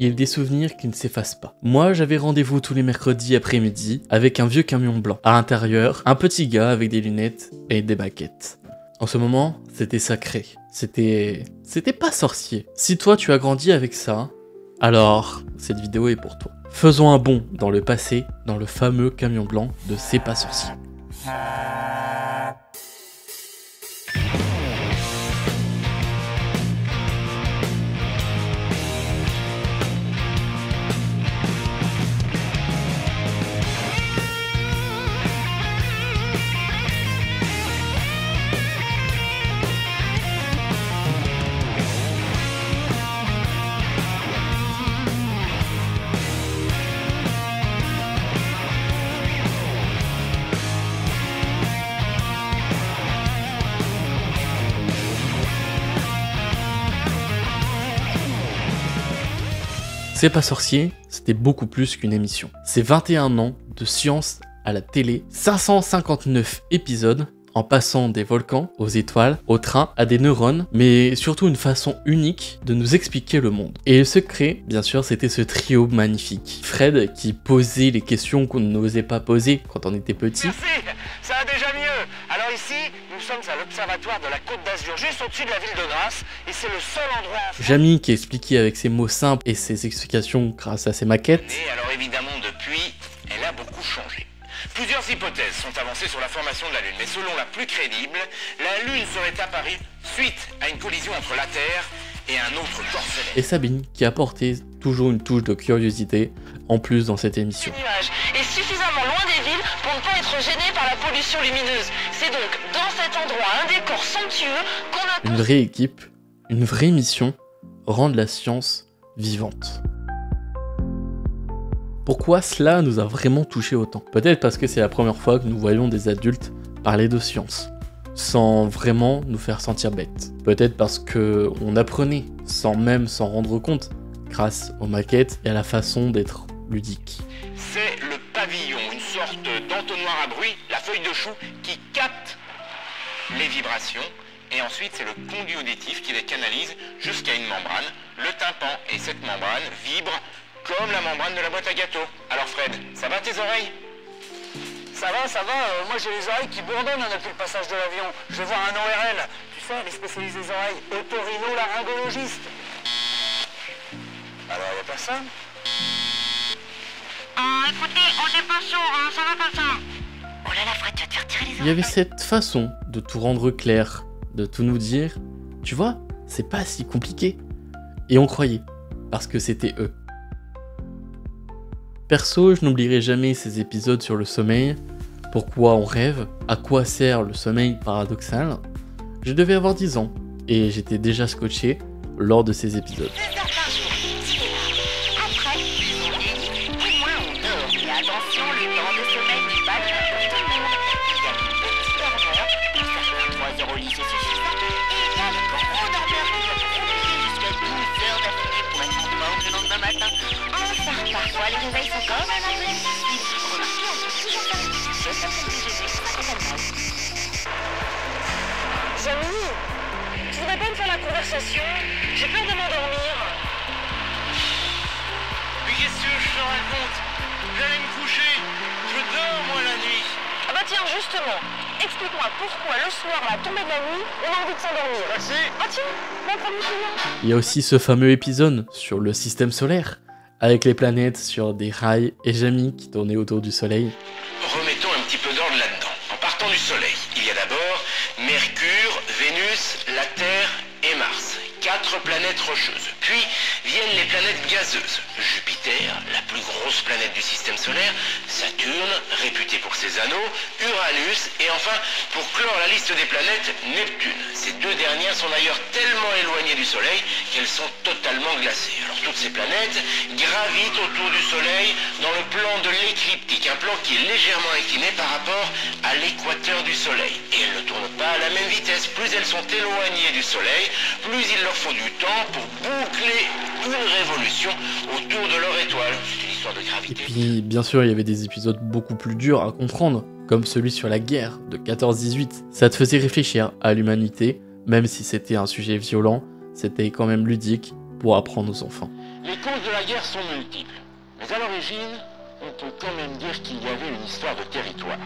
il y a des souvenirs qui ne s'effacent pas. Moi, j'avais rendez-vous tous les mercredis après-midi avec un vieux camion blanc. À l'intérieur, un petit gars avec des lunettes et des baguettes. En ce moment, c'était sacré. C'était pas sorcier. Si toi, tu as grandi avec ça, alors cette vidéo est pour toi. Faisons un bond dans le passé, dans le fameux camion blanc de C'est pas sorcier. C'est pas sorcier, c'était beaucoup plus qu'une émission. C'est 21 ans de science à la télé, 559 épisodes, en passant des volcans aux étoiles, aux trains, à des neurones, mais surtout une façon unique de nous expliquer le monde. Et le secret, bien sûr, c'était ce trio magnifique. Fred qui posait les questions qu'on n'osait pas poser quand on était petit. Merci, ça va déjà mieux. Alors ici, nous sommes à l'observatoire de la Côte d'Azur, juste au-dessus de la ville de Grasse, et c'est le seul endroit en France. Jamie qui expliquait avec ses mots simples et ses explications grâce à ses maquettes. Et alors évidemment, depuis, elle a beaucoup changé. Plusieurs hypothèses sont avancées sur la formation de la Lune, mais selon la plus crédible, la Lune serait apparue suite à une collision entre la Terre et un autre corps céleste. Et Sabine qui apportait toujours une touche de curiosité en plus dans cette émission. Le nuage est suffisamment loin des villes pour ne pas être gêné par la pollution lumineuse. C'est donc dans cet endroit un décor somptueux qu'on a... Une vraie équipe, une vraie mission, rendre la science vivante. Pourquoi cela nous a vraiment touché autant? Peut-être parce que c'est la première fois que nous voyons des adultes parler de science, sans vraiment nous faire sentir bêtes. Peut-être parce que on apprenait, sans même s'en rendre compte, grâce aux maquettes et à la façon d'être ludique. C'est le pavillon, une sorte d'entonnoir à bruit, la feuille de chou, qui capte les vibrations. Et ensuite, c'est le conduit auditif qui les canalise jusqu'à une membrane, le tympan. Et cette membrane vibre comme la membrane de la boîte à gâteaux. Alors Fred, ça va tes oreilles? Ça va, moi j'ai les oreilles qui bourdonnent depuis le passage de l'avion. Je vais voir un ORL, tu sais, les spécialistes des oreilles, otorino-laryngologiste. Alors, y a personne? écoutez, on n'est pas sûr, ça va pas ça. Oh là là, Fred, tu vas te faire tirer les Il y avait cette façon de tout rendre clair, de tout nous dire, tu vois, c'est pas si compliqué. Et on croyait, parce que c'était eux. Perso, je n'oublierai jamais ces épisodes sur le sommeil, pourquoi on rêve, à quoi sert le sommeil paradoxal. Je devais avoir 10 ans, et j'étais déjà scotché lors de ces épisodes. 2 heures par jour, cinéma. Après, on lit, au moins on dort. Et attention, le temps de sommeil n'est pas le même pour tout le monde. Il y a les petits dormeurs, pour certains 3 heures au lit c'est suffisant. Et il y a les gros dormeurs qui peuvent rouler jusqu'à 12 heures d'affilée pour être en forme le lendemain matin. Enfin, parfois les réveils sont quand même un peu difficiles. Remarquez, on peut toujours faire une petite sieste après le déjeuner, c'est pas trop mal. Jamie, tu voudrais pas me faire la conversation? J'ai peur de m'endormir. Mais qu'est-ce que je te raconte? J'allais me coucher. Je dors moi la nuit. Ah bah tiens, justement, explique-moi pourquoi le soir, à la tombée de la nuit, on a envie de s'endormir. Merci. Ah tiens, mon premier client. Il y a aussi ce fameux épisode sur le système solaire, avec les planètes sur des rails et Jamie qui tournait autour du soleil. Remettons un petit peu d'ordre là-dedans. En partant du Soleil, il y a d'abord Mercure, Vénus, la Terre et Mars. 4 planètes rocheuses. Puis viennent les planètes gazeuses. Jupiter, la plus grosse planète du système solaire, Saturne, réputé pour ses anneaux, Uranus, et enfin, pour clore la liste des planètes, Neptune. Ces 2 dernières sont d'ailleurs tellement éloignées du Soleil qu'elles sont totalement glacées. Alors toutes ces planètes gravitent autour du Soleil dans le plan de l'écliptique, un plan qui est légèrement incliné par rapport à l'équateur du Soleil. Et elles ne tournent pas à la même vitesse. Plus elles sont éloignées du Soleil, plus il leur faut du temps pour boucler une révolution autour de leur étoile. C'est une histoire de Et gravité. puis, bien sûr, il y avait des épisodes beaucoup plus durs à comprendre, comme celui sur la guerre de 14-18. Ça te faisait réfléchir à l'humanité, même si c'était un sujet violent, c'était quand même ludique pour apprendre aux enfants. Les causes de la guerre sont multiples, mais à l'origine, on peut quand même dire qu'il y avait une histoire de territoire.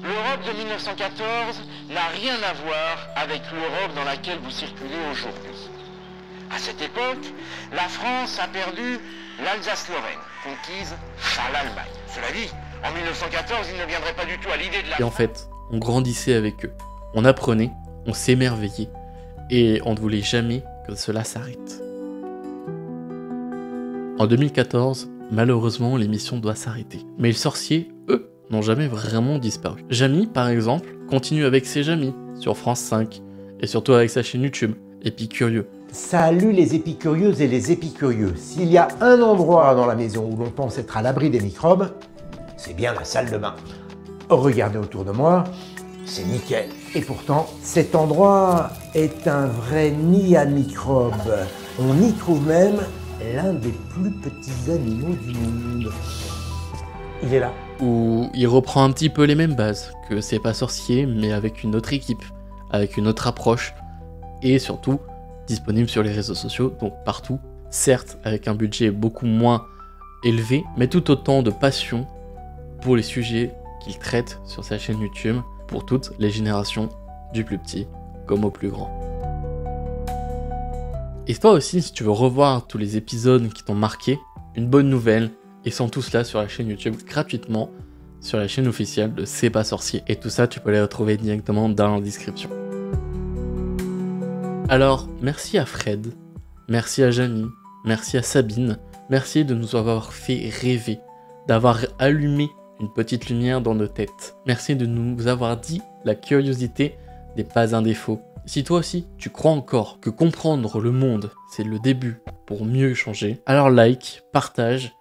L'Europe de 1914 n'a rien à voir avec l'Europe dans laquelle vous circulez aujourd'hui. À cette époque, la France a perdu l'Alsace-Lorraine, conquise par l'Allemagne. Cela dit, en 1914, il ne viendrait pas du tout à l'idée de la... Et en fait, on grandissait avec eux. On apprenait, on s'émerveillait, et on ne voulait jamais que cela s'arrête. En 2014, malheureusement, l'émission doit s'arrêter. Mais les sorciers, eux, n'ont jamais vraiment disparu. Jamy, par exemple, continue avec ses Jamy sur France 5, et surtout avec sa chaîne YouTube, Épicurieux. Salut les épicurieuses et les épicurieux. S'il y a un endroit dans la maison où l'on pense être à l'abri des microbes, c'est bien la salle de bain. Regardez autour de moi, c'est nickel. Et pourtant, cet endroit est un vrai nid à microbes. On y trouve même l'un des plus petits animaux du monde. Il est là. Où il reprend un petit peu les mêmes bases que C'est pas sorcier, mais avec une autre équipe, avec une autre approche, et surtout disponible sur les réseaux sociaux, donc partout, certes avec un budget beaucoup moins élevé, mais tout autant de passion pour les sujets qu'il traite sur sa chaîne YouTube, pour toutes les générations, du plus petit comme au plus grand. Et toi aussi, si tu veux revoir tous les épisodes qui t'ont marqué, une bonne nouvelle, ils sont tous là sur la chaîne YouTube gratuitement, sur la chaîne officielle de C'est pas sorcier. Et tout ça, tu peux les retrouver directement dans la description. Alors, merci à Fred, merci à Jamy, merci à Sabine, merci de nous avoir fait rêver, d'avoir allumé une petite lumière dans nos têtes. Merci de nous avoir dit la curiosité n'est pas un défaut. Si toi aussi, tu crois encore que comprendre le monde, c'est le début pour mieux changer, alors like, partage,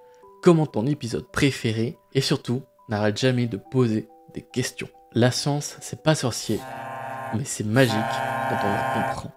commente ton épisode préféré et surtout, n'arrête jamais de poser des questions. La science, c'est pas sorcier, mais c'est magique quand on la comprend.